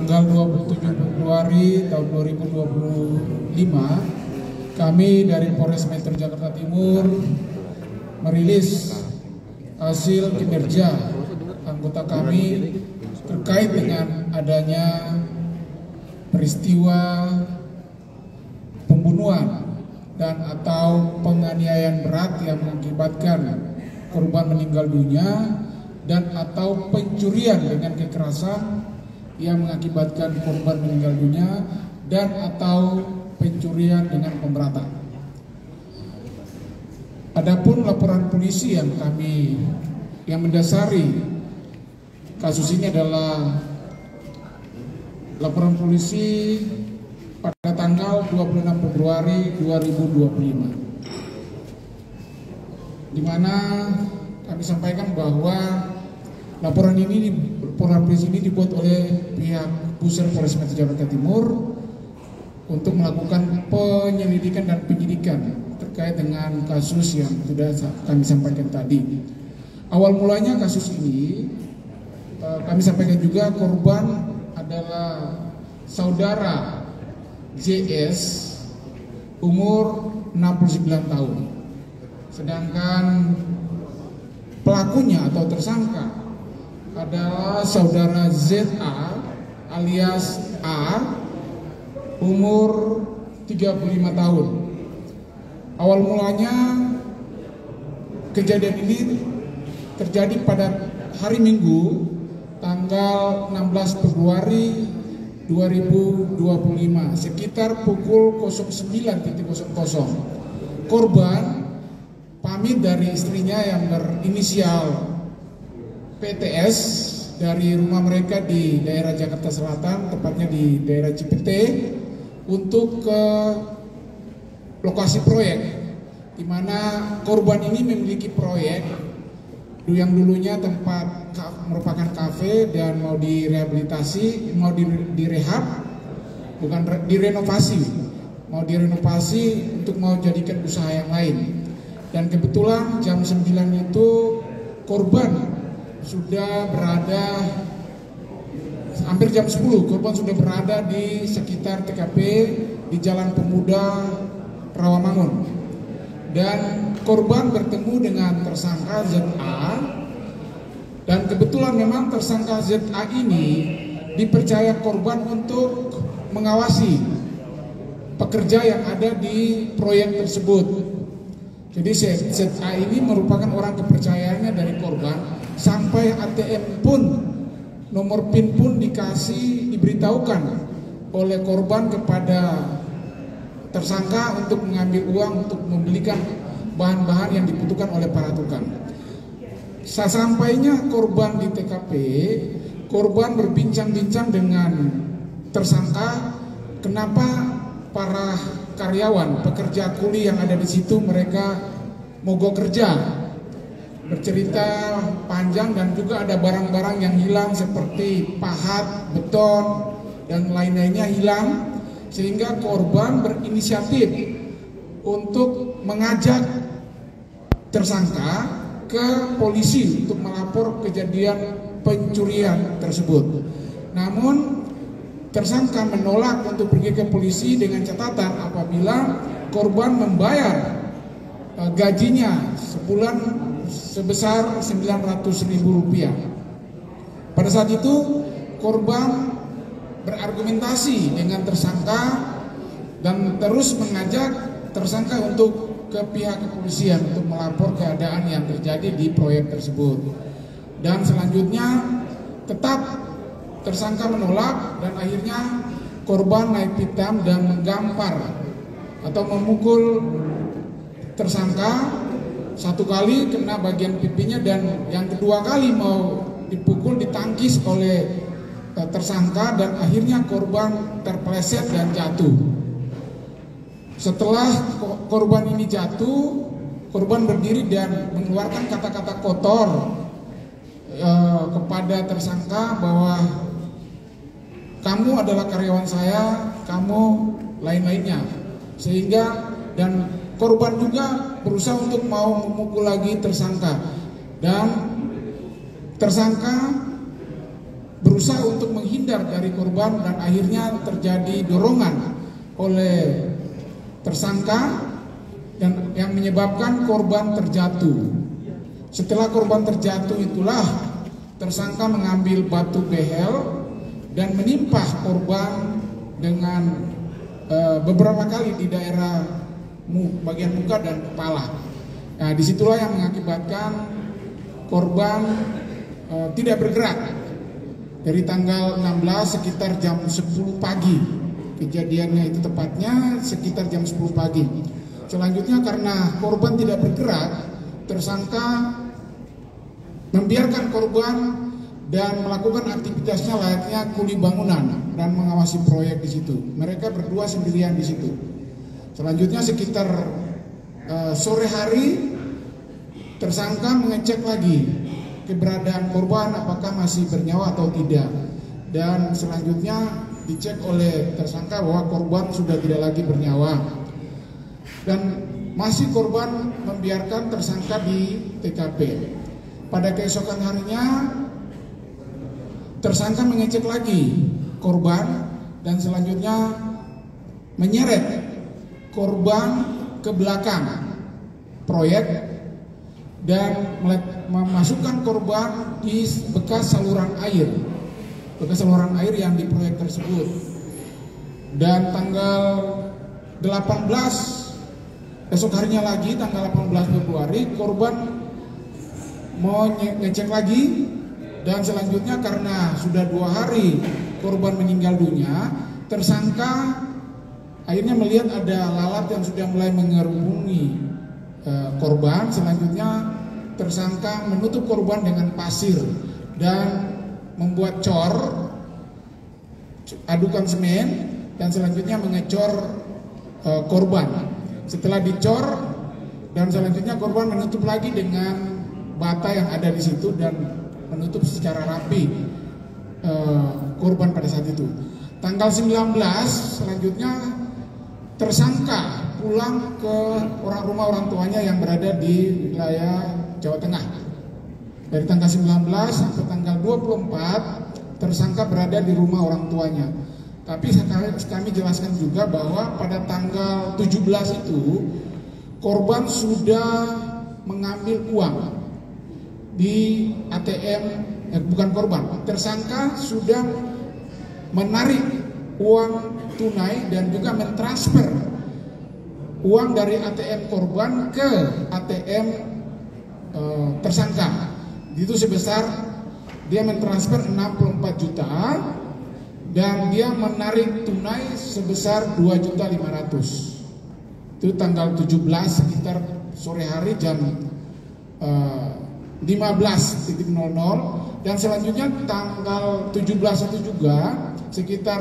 tanggal 27 Februari tahun 2025, kami dari Polres Metro Jakarta Timur merilis hasil kinerja anggota kami terkait dengan adanya peristiwa pembunuhan dan atau penganiayaan berat yang mengakibatkan korban meninggal dunia dan atau pencurian dengan kekerasan yang mengakibatkan korban meninggal dunia dan atau pencurian dengan pemberatan. Adapun laporan polisi yang mendasari kasus ini adalah laporan polisi pada tanggal 26 Februari 2025, di mana kami sampaikan bahwa laporan polisi ini dibuat oleh pihak Pusat Polres Metro Jakarta Timur untuk melakukan penyelidikan dan penyidikan terkait dengan kasus yang sudah kami sampaikan tadi. Awal mulanya kasus ini kami sampaikan juga korban adalah saudara JS umur 69 tahun. Sedangkan pelakunya atau tersangka adalah saudara ZA alias A umur 35 tahun. Awal mulanya kejadian ini terjadi pada hari Minggu tanggal 16 Februari 2025 sekitar pukul 09.00. Korban pamit dari istrinya yang berinisial PTS dari rumah mereka di daerah Jakarta Selatan, tepatnya di daerah Cipete, untuk ke lokasi proyek, di mana korban ini memiliki proyek yang dulunya tempat merupakan kafe dan mau direhabilitasi, mau direhab, bukan direnovasi, mau direnovasi untuk mau jadikan usaha yang lain. Dan kebetulan jam 9 itu korban sudah berada, hampir jam 10 korban sudah berada di sekitar TKP di Jalan Pemuda Rawamangun. Dan korban bertemu dengan tersangka ZA, dan kebetulan memang tersangka ZA ini dipercaya korban untuk mengawasi pekerja yang ada di proyek tersebut. Jadi ZA ini merupakan orang kepercayaannya dari korban, sampai ATM pun, nomor PIN pun diberitahukan oleh korban kepada tersangka untuk mengambil uang untuk membelikan bahan-bahan yang dibutuhkan oleh para tukang. Sesampainya korban di TKP, korban berbincang-bincang dengan tersangka kenapa para karyawan, pekerja kuli yang ada di situ mereka mogok kerja. Bercerita panjang dan juga ada barang-barang yang hilang seperti pahat, beton, dan lain-lainnya hilang. Sehingga korban berinisiatif untuk mengajak tersangka ke polisi untuk melapor kejadian pencurian tersebut. Namun tersangka menolak untuk pergi ke polisi dengan catatan apabila korban membayar gajinya sebulan sebesar Rp900.000. Pada saat itu korban berargumentasi dengan tersangka dan terus mengajak tersangka untuk ke pihak kepolisian untuk melapor keadaan yang terjadi di proyek tersebut. Dan selanjutnya tetap tersangka menolak dan akhirnya korban naik pitam dan menggampar atau memukul tersangka satu kali kena bagian pipinya, dan yang kedua kali mau dipukul ditangkis oleh tersangka dan akhirnya korban terpeleset dan jatuh. Setelah korban ini jatuh, korban berdiri dan mengeluarkan kata-kata kotor kepada tersangka bahwa kamu adalah karyawan saya, kamu lain-lainnya. Sehingga dan korban juga berusaha untuk mau memukul lagi tersangka, dan tersangka berusaha berusaha untuk menghindar dari korban dan akhirnya terjadi dorongan oleh tersangka dan yang menyebabkan korban terjatuh. Setelah korban terjatuh itulah tersangka mengambil batu behel dan menimpa korban dengan beberapa kali di daerah bagian muka dan kepala. Nah, disitulah yang mengakibatkan korban tidak bergerak dari tanggal 16 sekitar jam 10 pagi. Kejadiannya itu tepatnya sekitar jam 10 pagi. Selanjutnya karena korban tidak bergerak, tersangka membiarkan korban dan melakukan aktivitasnya layaknya kuli bangunan dan mengawasi proyek di situ. Mereka berdua sendirian di situ. Selanjutnya sekitar sore hari, tersangka mengecek lagi keberadaan korban apakah masih bernyawa atau tidak. Dan selanjutnya dicek oleh tersangka bahwa korban sudah tidak lagi bernyawa. Dan masih korban membiarkan tersangka di TKP. Pada keesokan harinya tersangka mengecek lagi korban dan selanjutnya menyeret korban ke belakang proyek dan memasukkan korban di bekas saluran air yang di proyek tersebut. Dan tanggal 18 esok harinya lagi, tanggal 18 Februari, korban mau ngecek lagi dan selanjutnya karena sudah 2 hari korban meninggal dunia, tersangka akhirnya melihat ada lalat yang sudah mulai mengerumuni korban. Selanjutnya tersangka menutup korban dengan pasir dan membuat cor, adukan semen, dan selanjutnya mengecor korban. Setelah dicor dan selanjutnya korban menutup lagi dengan bata yang ada di situ dan menutup secara rapi korban pada saat itu. Tanggal 19 selanjutnya tersangka pulang ke rumah orang tuanya yang berada di wilayah Jawa Tengah. Dari tanggal 19 sampai tanggal 24 tersangka berada di rumah orang tuanya. Tapi kami jelaskan juga bahwa pada tanggal 17 itu korban sudah mengambil uang di ATM, bukan korban, tersangka sudah menarik uang tunai dan juga mentransfer uang dari ATM korban ke ATM tersangka. Itu sebesar dia mentransfer 64 juta dan dia menarik tunai sebesar 2.500.000. Itu tanggal 17 sekitar sore hari jam 15.00 dan selanjutnya tanggal 17 itu juga sekitar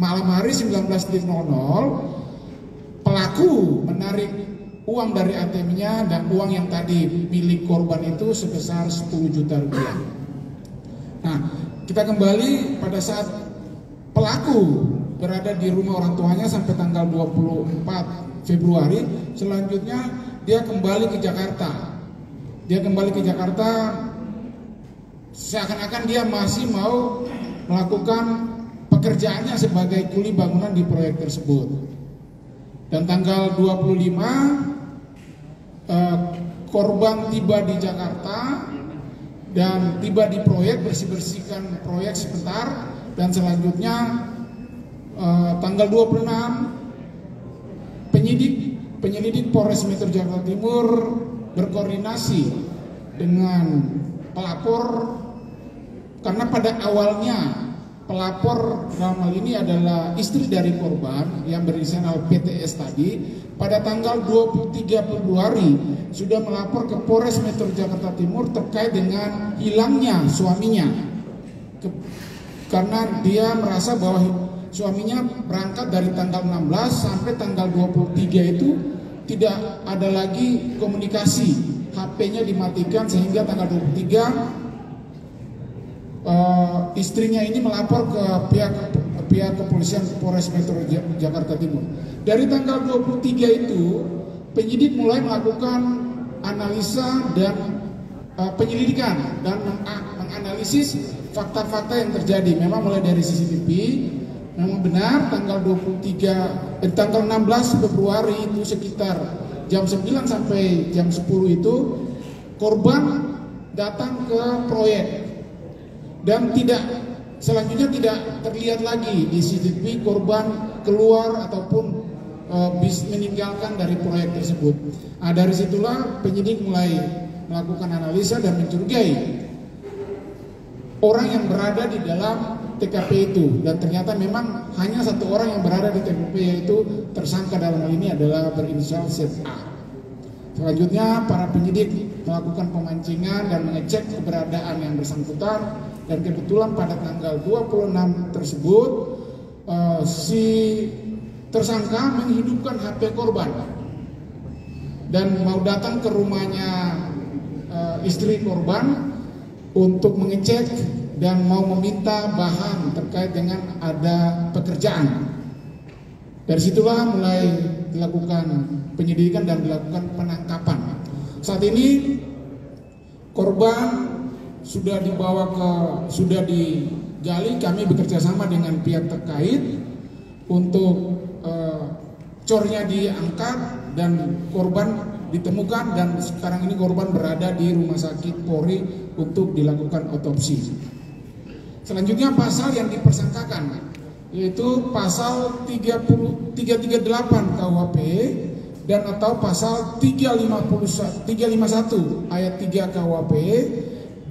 malam hari 19.00 pelaku menarik uang dari ATM-nya dan uang yang tadi milik korban itu sebesar 10 juta rupiah. Nah, kita kembali pada saat pelaku berada di rumah orang tuanya sampai tanggal 24 Februari, selanjutnya dia kembali ke Jakarta. Dia kembali ke Jakarta seakan-akan dia masih mau melakukan pekerjaannya sebagai kuli bangunan di proyek tersebut. Dan tanggal 25 korban tiba di Jakarta dan tiba di proyek, bersih-bersihkan proyek sebentar. Dan selanjutnya tanggal 26 penyidik Polres Metro Jakarta Timur berkoordinasi dengan pelapor karena pada awalnya pelapor dalam hal ini adalah istri dari korban yang berinisial PTS tadi pada tanggal 23 Februari sudah melapor ke Polres Metro Jakarta Timur terkait dengan hilangnya suaminya. Karena dia merasa bahwa suaminya berangkat dari tanggal 16 sampai tanggal 23 itu tidak ada lagi komunikasi, HP-nya dimatikan sehingga tanggal 23 istrinya ini melapor ke pihak kepolisian Polres Metro Jakarta Timur. Dari tanggal 23 itu penyidik mulai melakukan analisa dan penyelidikan dan menganalisis fakta-fakta yang terjadi. Memang mulai dari CCTV, memang benar tanggal 16 Februari itu sekitar jam 9 sampai jam 10 itu korban datang ke proyek dan selanjutnya tidak terlihat lagi di CCTV korban keluar ataupun meninggalkan dari proyek tersebut. Nah, dari situlah penyidik mulai melakukan analisa dan mencurigai orang yang berada di dalam TKP itu, dan ternyata memang hanya satu orang yang berada di TKP, yaitu tersangka dalam hal ini adalah berinisial ZA. Selanjutnya para penyidik melakukan pemancingan dan mengecek keberadaan yang bersangkutan, dan kebetulan pada tanggal 26 tersebut si tersangka menghidupkan HP korban dan mau datang ke rumahnya istri korban untuk mengecek dan mau meminta bahan terkait dengan ada pekerjaan. Dari situlah mulai dilakukan penyelidikan dan dilakukan penangkapan. Saat ini korban sudah digali, kami bekerja sama dengan pihak terkait untuk cornya diangkat dan korban ditemukan, dan sekarang ini korban berada di Rumah Sakit Polri untuk dilakukan otopsi. Selanjutnya pasal yang dipersangkakan yaitu pasal 338 KUHP dan atau pasal 351 ayat 3 KUHP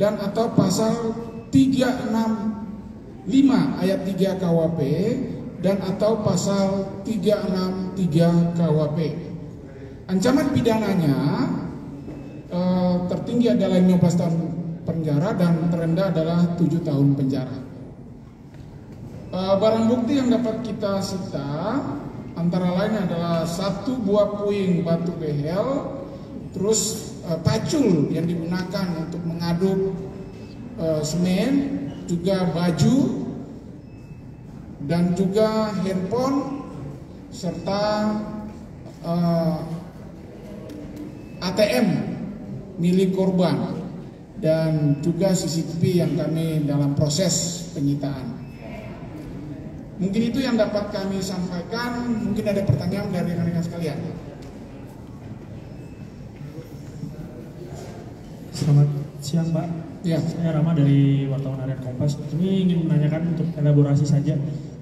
dan atau pasal 365 ayat 3 KUHP dan atau pasal 363 KUHP. Ancaman pidananya tertinggi adalah 15 tahun penjara dan terendah adalah 7 tahun penjara. Barang bukti yang dapat kita sita antara lain adalah 1 buah puing batu behel, terus pacul yang digunakan untuk mengaduk semen, juga baju, dan juga handphone serta ATM milik korban, dan juga CCTV yang kami dalam proses penyitaan. Mungkin itu yang dapat kami sampaikan. Mungkin ada pertanyaan dari rekan-rekan sekalian. Selamat siang, Pak. Ya. Saya Rama dari Wartawan Harian Kompas. Ini ingin menanyakan untuk elaborasi saja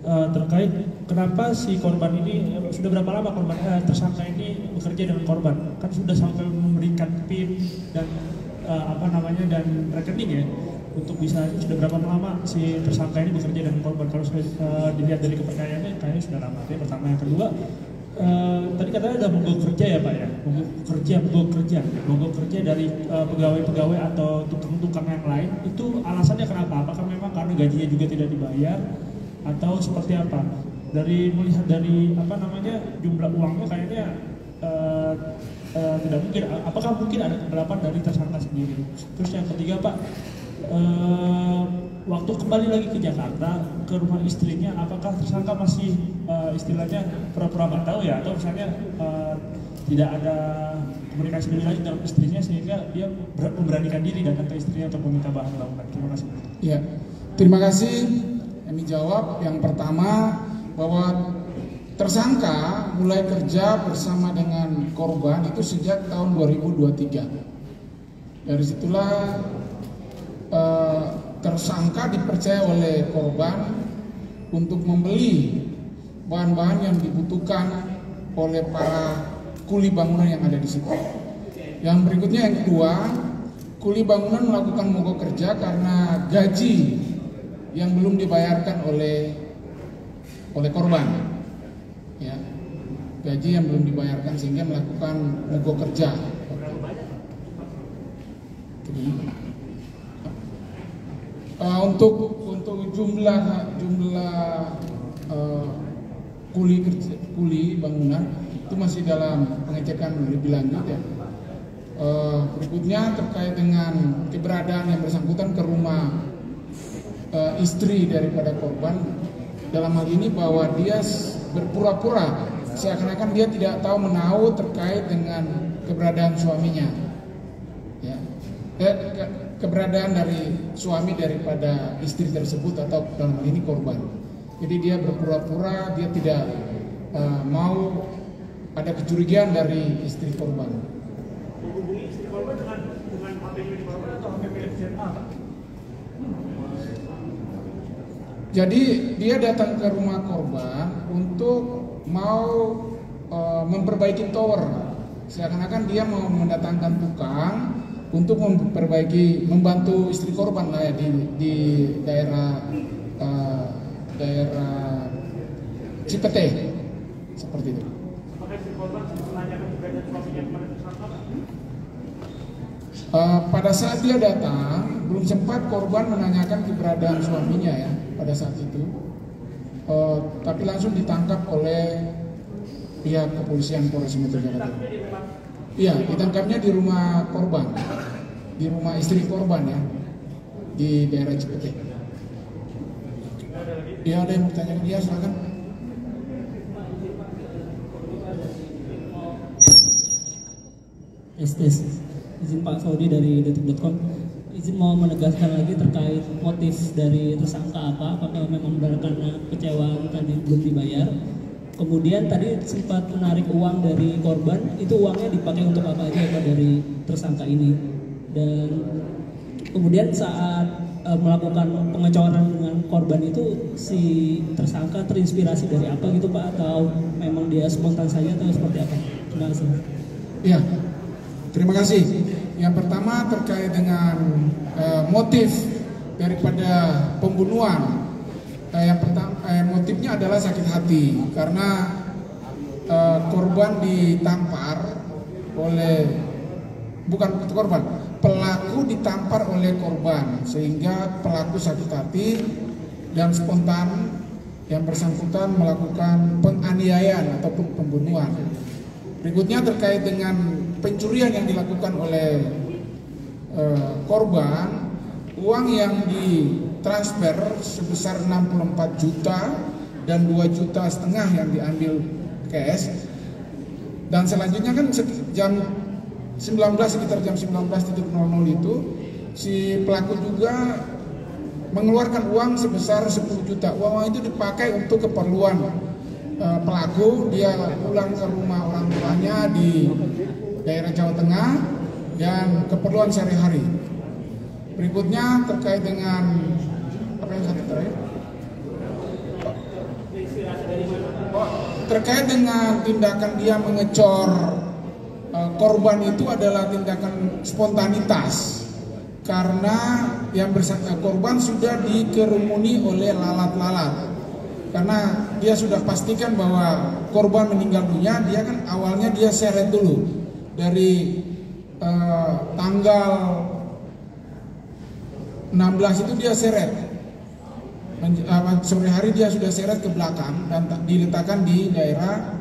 terkait kenapa si korban ini sudah berapa lama korban tersangka ini bekerja dengan korban? Kan sudah sampai memberikan PIN dan dan rekening ya. Untuk bisa sudah berapa lama si tersangka ini bekerja dengan korban? Kalau dilihat dari kepercayaannya kayaknya sudah lama. Itu yang pertama. Yang kedua, tadi katanya ada mogok kerja ya Pak ya, mogok kerja dari pegawai-pegawai atau tukang-tukang yang lain. Itu alasannya kenapa? Apakah memang karena gajinya juga tidak dibayar atau seperti apa? Dari melihat dari jumlah uangnya kayaknya tidak mungkin. Apakah mungkin ada kegelapan dari tersangka sendiri? Terus yang ketiga Pak, waktu kembali lagi ke Jakarta ke rumah istrinya, apakah tersangka masih istilahnya pura-pura nggak tahu ya, atau misalnya tidak ada komunikasi lebih lanjut dalam istrinya sehingga dia memberanikan diri datang ke istrinya untuk meminta bahan bangunan? Terima kasih. Ya, terima kasih. Kami jawab yang pertama bahwa tersangka mulai kerja bersama dengan korban itu sejak tahun 2023. Dari situlah tersangka dipercaya oleh korban untuk membeli bahan-bahan yang dibutuhkan oleh para kuli bangunan yang ada di situ. Yang berikutnya yang kedua, kuli bangunan melakukan mogok kerja karena gaji yang belum dibayarkan oleh korban. Ya, gaji yang belum dibayarkan sehingga melakukan mogok kerja. Untuk jumlah kuli bangunan itu masih dalam pengecekan lebih lanjut ya. Berikutnya terkait dengan keberadaan yang bersangkutan ke rumah istri daripada korban, dalam hal ini bahwa dia berpura-pura seakan-akan dia tidak tahu menahu terkait dengan keberadaan suaminya. Ya. keberadaan dari suami daripada istri tersebut atau dalam hal ini korban. Jadi dia berpura-pura dia tidak mau ada kecurigaan dari istri korban. Menghubungi istri korban dengan HP milik korban atau HP milik ZA? Jadi dia datang ke rumah korban untuk mau memperbaiki tower. Seakan-akan dia mau mendatangkan tukang untuk membantu istri korban lah ya, di daerah Cipete seperti itu. Apakah istri korban menanyakan keberadaan suaminya kepada tersangka? Pada saat dia datang, belum sempat korban menanyakan keberadaan suaminya ya pada saat itu, tapi langsung ditangkap oleh pihak kepolisian Polres Metro Jakarta. Iya, ditangkapnya di rumah korban, di rumah istri korban ya, di daerah Cipete. Iya, ada yang mau bertanya? Iya, silakan. Izin Pak Saudi dari detik.com. Izin mau menegaskan lagi terkait motif dari tersangka apakah memang karena kecewaan tadi belum dibayar. Kemudian tadi sempat menarik uang dari korban, itu uangnya dipakai untuk apa aja Pak dari tersangka ini. Dan kemudian saat melakukan pengecoran dengan korban itu si tersangka terinspirasi dari apa gitu Pak, atau memang dia spontan saja atau seperti apa? Terima kasih. Iya, terima kasih. Yang pertama terkait dengan motif daripada pembunuhan. Yang pertama motifnya adalah sakit hati karena korban ditampar oleh pelaku ditampar oleh korban sehingga pelaku sakit hati dan spontan yang bersangkutan melakukan penganiayaan ataupun pembunuhan. Berikutnya terkait dengan pencurian yang dilakukan oleh korban, uang yang ditransfer sebesar 64 juta dan 2,5 juta yang diambil cash. Dan selanjutnya kan sekitar jam 19.00 itu si pelaku juga mengeluarkan uang sebesar 10 juta. Uang itu dipakai untuk keperluan pelaku. Dia pulang ke rumah orang tuanya di daerah Jawa Tengah dan keperluan sehari-hari. Berikutnya terkait dengan apa yang satu terakhir? Terkait dengan tindakan dia mengecor korban itu adalah tindakan spontanitas karena yang korban sudah dikerumuni oleh lalat-lalat. Karena dia sudah pastikan bahwa korban meninggal dunia, dia kan awalnya dia seret dulu dari tanggal 16 itu dia seret, sore hari dia sudah seret ke belakang dan diletakkan di daerah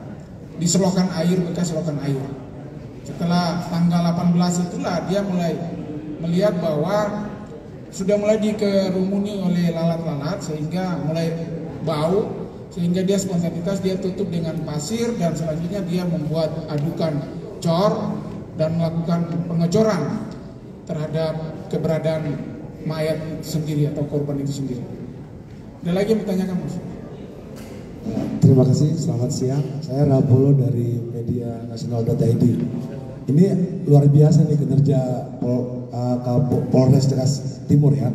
di selokan air, bekas selokan air. Setelah tanggal 18 itulah dia mulai melihat bahwa sudah mulai dikerumuni oleh lalat-lalat sehingga mulai bau, sehingga dia spontanitas dia tutup dengan pasir dan selanjutnya dia membuat adukan cor dan melakukan pengecoran terhadap keberadaan mayat sendiri atau korban itu sendiri. Ada lagi yang bertanyakan Mas? Terima kasih, selamat siang. Saya Rapolo dari media nasional.id. Ini luar biasa nih kinerja Polres Jakarta Timur ya.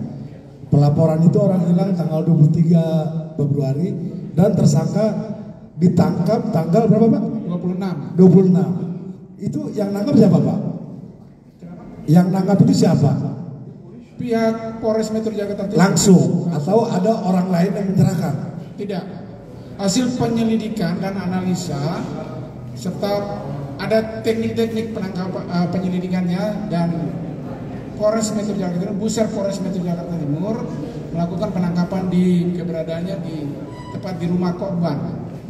Pelaporan itu orang hilang tanggal 23 Februari dan tersangka ditangkap tanggal berapa Pak? 26. Itu yang nangkap siapa Pak? Yang nangkap itu siapa? Pihak Polres Metro Jakarta Timur. Langsung atau ada orang lain yang menyerahkan? Tidak. Hasil penyelidikan dan analisa serta ada teknik-teknik penangkapan penyelidikannya dan Polres Metro Jakarta Timur, Pusat Polres Metro Jakarta Timur melakukan penangkapan di keberadaannya di tepat di rumah korban.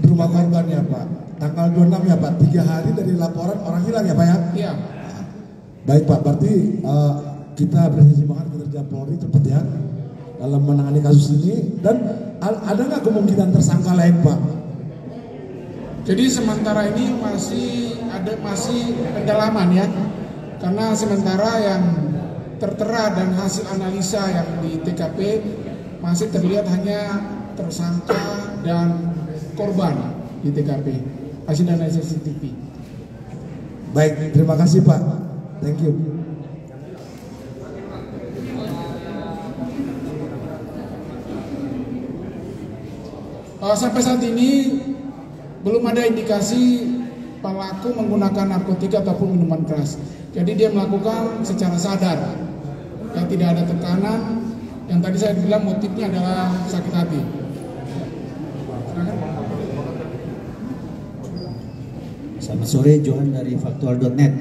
Di rumah korban ya Pak. Tanggal 26 ya Pak. 3 hari dari laporan orang hilang ya Pak ya? Iya. Baik Pak, berarti kita apresiasi banget kinerja Polri cepat ya dalam menangani kasus ini. Dan ada nggak kemungkinan tersangka lain Pak? Jadi sementara ini masih pendalaman ya, karena sementara yang tertera dan hasil analisa yang di TKP masih terlihat hanya tersangka dan korban di TKP hasil analisa CCTV. Baik, terima kasih Pak. Thank you. Sampai saat ini belum ada indikasi pelaku menggunakan narkotika ataupun minuman keras. Jadi dia melakukan secara sadar, ya, tidak ada tekanan. Yang tadi saya bilang motifnya adalah sakit hati. Selamat sore, Johan dari faktual.net.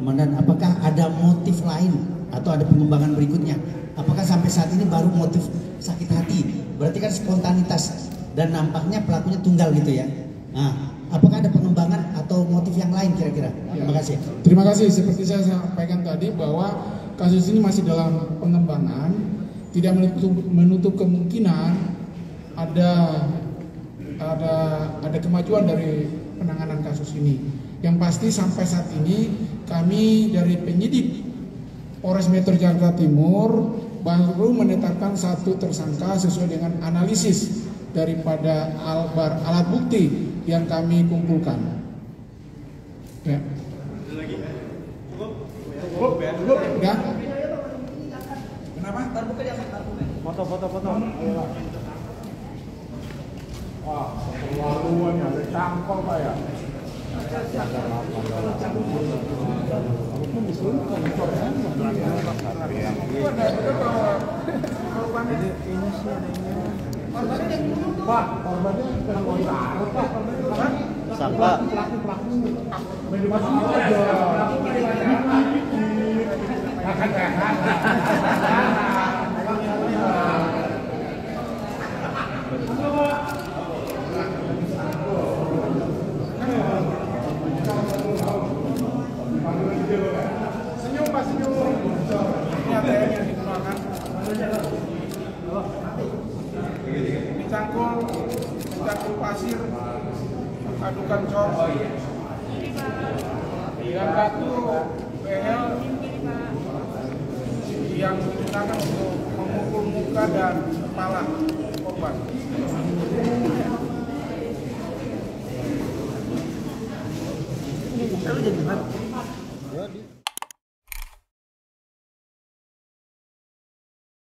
Mandan, apakah ada motif lain atau ada pengembangan berikutnya? Apakah sampai saat ini baru motif sakit hati? Berarti kan spontanitas dan nampaknya pelakunya tunggal gitu ya. Nah, apakah ada pengembangan atau motif yang lain kira-kira? Terima kasih. Terima kasih. Seperti saya sampaikan tadi bahwa kasus ini masih dalam pengembangan, tidak menutup kemungkinan ada kemajuan dari penanganan kasus ini. Yang pasti sampai saat ini kami dari penyidik Polres Metro Jakarta Timur baru menetapkan satu tersangka sesuai dengan analisis daripada alat bukti yang kami kumpulkan. Ya. Cukup. Ya. Kenapa? Foto. Wah, keterlaluan ya, ada cangkol Pak ya. Pak, korbannya sedang mau ditaruh Pak. Sampah. Pelaku dimasukin aja. Senyum Pak, senyum. Ini ATM yang digunakan. Dicangkul pasir, adukan cor. Yang satu behel yang digunakan untuk memukul muka dan kepala korban. Lalu jadi